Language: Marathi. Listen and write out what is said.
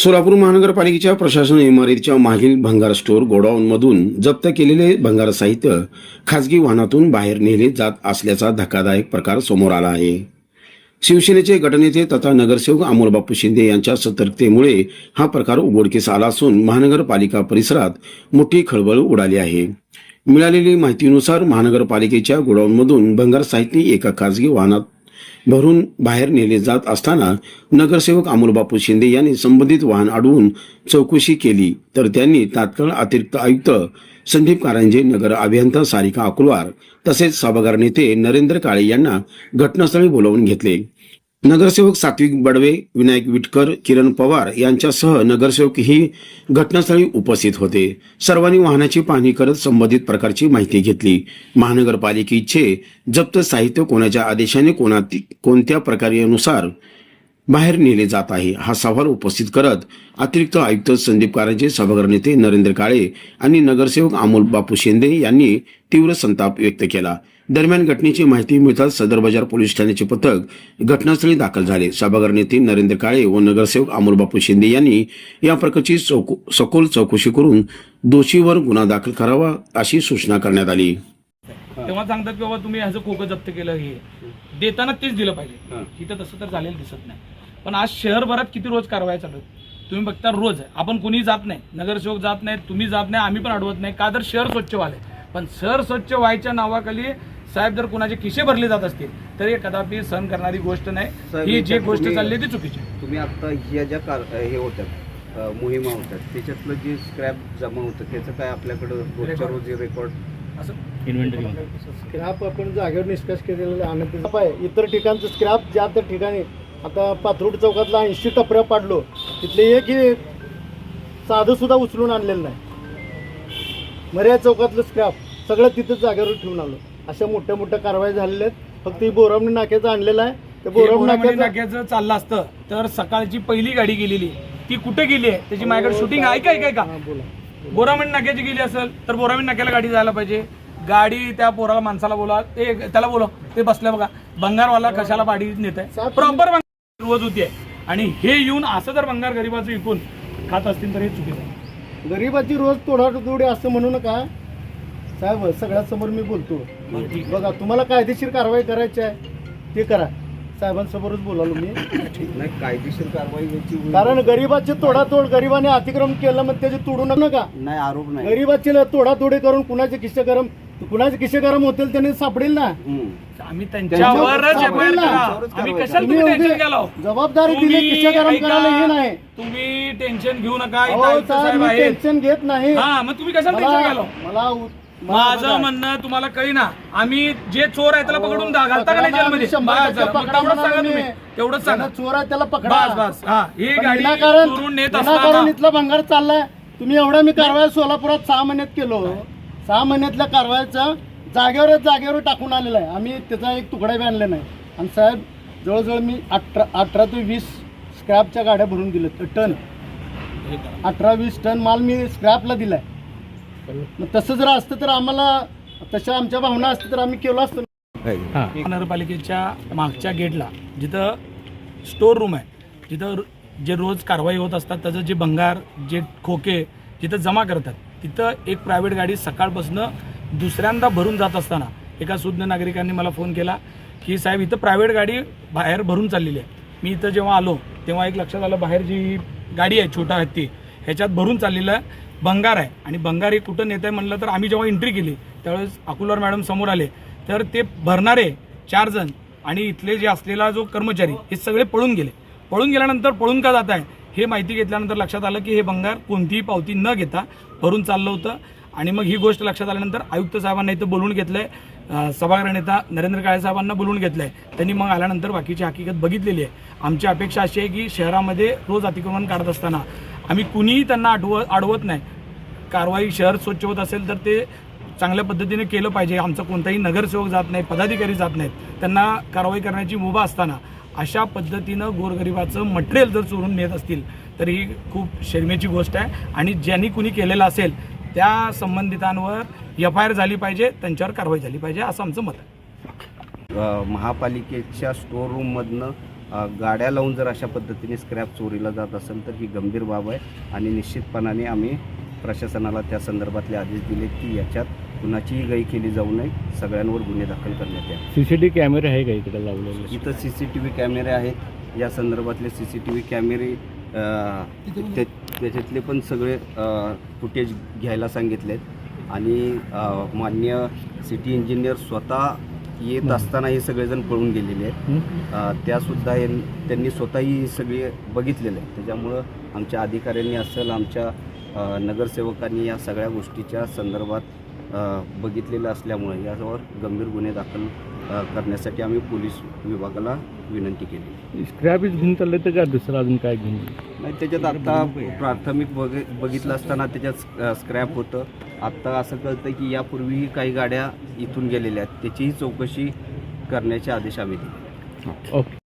सोलापूर महानगरपालिकेच्या प्रशासन इमारतीच्या मागील भंगार स्टोअर गोडाऊनमधून जप्त केलेले भंगार साहित्य खासगी वाहनातून बाहेर नेले जात असल्याचा धक्कादायक प्रकार समोर आला आहे. शिवसेनेचे गटनेते तथा नगरसेवक अमोलबापू शिंदे यांच्या सतर्कतेमुळे हा प्रकार उघडकीस आला असून महानगरपालिका परिसरात मोठी खळबळ उडाली आहे. मिळालेली माहितीनुसार महानगरपालिकेच्या गोडाऊनमधून भंगार साहित्य एका खासगी वाहनात भरून बाहेर नेले जात असताना नगरसेवक अमोलबापू शिंदे यांनी संबंधित वाहन अडवून चौकशी केली तर त्यांनी तात्काळ अतिरिक्त आयुक्त संदीप कारंजे, नगर अभियंता सारिका अकुलवार तसेच सभागृह नेते नरेंद्र काळे यांना घटनास्थळी बोलावून घेतले. नगरसेवक सात्विक बडवे, विनायक विटकर, किरण पवार यांच्यासह नगरसेवक ही घटनास्थळी उपस्थित होते. सर्वांनी वाहनाची पाहणी करत संबंधित प्रकारची माहिती घेतली. महानगरपालिकेचे जप्त साहित्य कोणाच्या आदेशाने कोणत्या प्रक्रियेनुसार बाहेर नेले जात आहे हा सवाल उपस्थित करत अतिरिक्त आयुक्त संदीप कारंजे, सभागृह नेते नरेंद्र काळे आणि नगरसेवक अमोलबापू शिंदे यांनी तीव्र संताप व्यक्त केला. दरम्यान घटनेची माहिती मिळताच सदर बाजार पोलीस ठाण्याचे पथक घटनास्थळी दाखल झाले. सभागृह नेते नरेंद्र काळे व नगरसेवक अमोलबापू शिंदे यांनी या प्रकारची सखोल चौकशी करून दोषीवर गुन्हा दाखल करावा अशी सूचना करण्यात आली. तेव्हा सांगतात की बाबा तुम्ही ह्याचं खोकं जप्त केलं, हे देताना तेच दिलं पाहिजे. इथं तसं तर झालेलं दिसत नाही. पण आज शहरभरात किती रोज कारवाया चालू आहेत तुम्ही बघता. रोज आपण कोणी जात नाही, नगरसेवक जात नाही, तुम्ही जात नाही, आम्ही पण अडवत नाही का तर शहर स्वच्छ व्हायला. पण शहर स्वच्छ व्हायच्या नावाखाली साहेब जर कुणाचे खिशे भरले जात असतील तर हे कदापि सहन करणारी गोष्ट नाही. ही जी गोष्ट चालली ती चुकीची. तुम्ही आता ह्या ज्या हे होत्यात मोहिमा होत्यात त्याच्यातलं जे स्क्रॅप जमा होतं त्याचं काय आपल्याकडं रोजच्या रोज रेकॉर्ड असं इन्व्हेंटरी स्क्रॅप आपण जागेवर निष्कर्ष केलेला आनंद आहे. इतर ठिकाणचं स्क्रॅप ज्या त्या ठिकाणी आता पाथरूड चौकातला 80 टपऱ्या पाडलो तिथले एकही साधं सुद्धा उचलून आणलेलं नाही. मर्या चौकातलं स्क्रॅप सगळं तिथं जागेवर ठेवून आलो. अशा मोठ्या मोठ्या कारवाई झालेल्या आहेत. फक्त ही बोरावणी नाक्याचं आणलेलं आहे. ते बोरावणी नाक्याचं चाललं असतं तर सकाळची पहिली गाडी गेलेली ती कुठे गेली आहे त्याची माझ्याकडे शूटिंग आहे काय का. बोला बोरावणी नाक्याची गेली असेल तर बोरावणी नाक्याला गाडी जायला पाहिजे. गाडी त्या पोराला माणसाला बोला, ते त्याला बोला, ते बसल्या बघा भंगारवाला कशाला गाडी नेत आहे. प्रॉपर रोज होती आहे आणि हे येऊन असं जर भंगार गरीबाचं विकून खात असतील तर हे चुकीचं आहे. गरीबाची रोज तोडातोडी असं म्हणू नका साहेब. सगळ्यासमोर मी बोलतो. बघा तुम्हाला कायदेशीर कारवाई करायची आहे ते करा. साहेबांसमोरच बोलालो मी. नाही कायदेशीर कारवाई व्हायची कारण गरीबाची तोडातोड, गरीबाने अतिक्रम केलं मग त्याची तोडू नका. नाही आरोप नाही. गरीबाची तोडातोडी करून कुणाचे खिसे गरम होतील त्यांनी सापडेल ना. आम्ही त्यांच्यावरच एफआयआर करा. आम्ही कशाला तुम्ही टेन्शन घ्यालो. जबाबदारी दिली खिसे गरम करायला हे नाही. तुम्ही टेन्शन घेऊ नका. टेन्शन घेत नाही. हा मग तुम्ही कशाला टेन्शन घ्यालो. माझं म्हणणं तुम्हाला कळीना. आम्ही जे चोर आहे त्याला पकडून घालता का नाही जेलमध्ये तेवढंच सांगा तुम्ही. तेवढंच सांगा. चोर आहे त्याला पकडा. बस बस. हा ही गाडी चोरून नेत असताना इथला भंगार चाललाय. तुम्ही एवढा मी कारवाई सोलापुरात 6 महिन्यात केलो. 6 महिन्यातल्या कारवाईचा जागेवर टाकून आलेला आहे. आम्ही त्याचा एक तुकडा बी आणला नाही. आणि साहेब जवळजवळ मी 18 ते 20 स्क्रॅपच्या गाड्या भरून दिल्या. टन 18-20 टन माल मी स्क्रॅपला दिलाय. मग तसं जर असतं तर आम्हाला तशा आमच्या भावना असतं तर आम्ही केलो असतो. नगरपालिकेच्या मागच्या गेटला जिथं स्टोर रूम आहे, जिथं जे रोज कारवाई होत असतात त्याचं जे भंगार, जे खोके जिथं जमा करतात तिथं एक प्रायव्हेट गाडी सकाळपासून दुसऱ्यांदा भरून जात असताना एका सुज्ञ नागरिकांनी मला फोन केला की साहेब इथं प्रायव्हेट गाडी बाहेर भरून चाललेली आहे. मी इथं जेव्हा आलो तेव्हा एक लक्षात आलं बाहेर जी गाडी आहे छोटा हत्ती ह्याच्यात भरून चाललेलं भंगार आहे. आणि भंगार हे कुठं नेत आहे म्हणलं तर आम्ही जेव्हा एंट्री केली त्यावेळेस अकुलवार मॅडम समोर आले तर ते भरणारे 4 जण आणि इथले जे असलेला जो कर्मचारी हे सगळे पळून गेले. पळून गेल्यानंतर पळून का जात आहे हे माहिती घेतल्यानंतर लक्षात आलं की हे भंगार कोणतीही पावती न घेता भरून चाललं होतं. आणि मग ही गोष्ट लक्षात आल्यानंतर आयुक्त साहेबांना इथं बोलवून घेतलं आहे. सभागृह नेता नरेंद्र काळे साहेबांना बोलवून घेतलं आहे. त्यांनी मग आल्यानंतर बाकीची हकीकत बघितलेली आहे. आमची अपेक्षा अशी आहे की शहरामध्ये रोज अतिक्रमण काढत असताना आम्ही कुणीही त्यांना अडवत नाही. कारवाई शहर स्वच्छ होत असेल तर ते चांगल्या पद्धतीने केलं पाहिजे. आमचा कोणताही नगरसेवक जात नाही, पदाधिकारी जात नाहीत. त्यांना कारवाई करण्याची मुभा असताना अशा पद्धतीनं गोरगरिबाचं मटेरियल जर चोरून नेत असतील तर ही खूप शर्मेची गोष्ट आहे. आणि ज्यांनी कुणी केलेलं असेल त्या संबंधितांवर एफआयआर झाली पाहिजे, त्यांच्यावर कारवाई झाली पाहिजे असं आमचं मत आहे. महापालिकेच्या स्टोर रूममधनं गाड्या लावून जर अशा पद्धतीने स्क्रॅप चोरीला जात असेल तर ही गंभीर बाब आहे आणि निश्चितपणाने आम्ही प्रशासनाला त्या संदर्भातले आदेश दिले की याच्यात कुणाचीही गय केली जाऊ नये, सगळ्यांवर गुन्हे दाखल करण्यात यावे. CCTV कॅमेरे आहे का इकडे लावलेले? इथं CCTV कॅमेरे आहेत. या संदर्भातले CCTV कॅमेरे त्याच्यातले पण सगळे फुटेज घ्यायला सांगितलेत आणि मान्य सिटी इंजिनियर स्वतः येत असताना हे सगळेजण पळून गेलेले आहेत. त्यासुद्धा त्यांनी स्वतःही सगळे बघितलेले आहेत. त्याच्यामुळं आमच्या अधिकाऱ्यांनी असेल, आमच्या नगरसेवकांनी या सगळ्या गोष्टीच्या संदर्भात बघितलेलं असल्यामुळे यावर गंभीर गुन्हे दाखल करण्यासाठी आम्ही पोलीस विभागाला विनंती केली. स्क्रॅपच घेऊन चालले तर का दुसरं अजून काय घेऊन? नाही, त्याच्यात आत्ता प्राथमिक बघितलं असताना त्याच्यात स्क्रॅप होतं. आत्ता असं कळतं की यापूर्वीही काही गाड्या इथून गेलेल्या आहेत, त्याचीही चौकशी करण्याचे आदेश आम्ही दिले. ओके.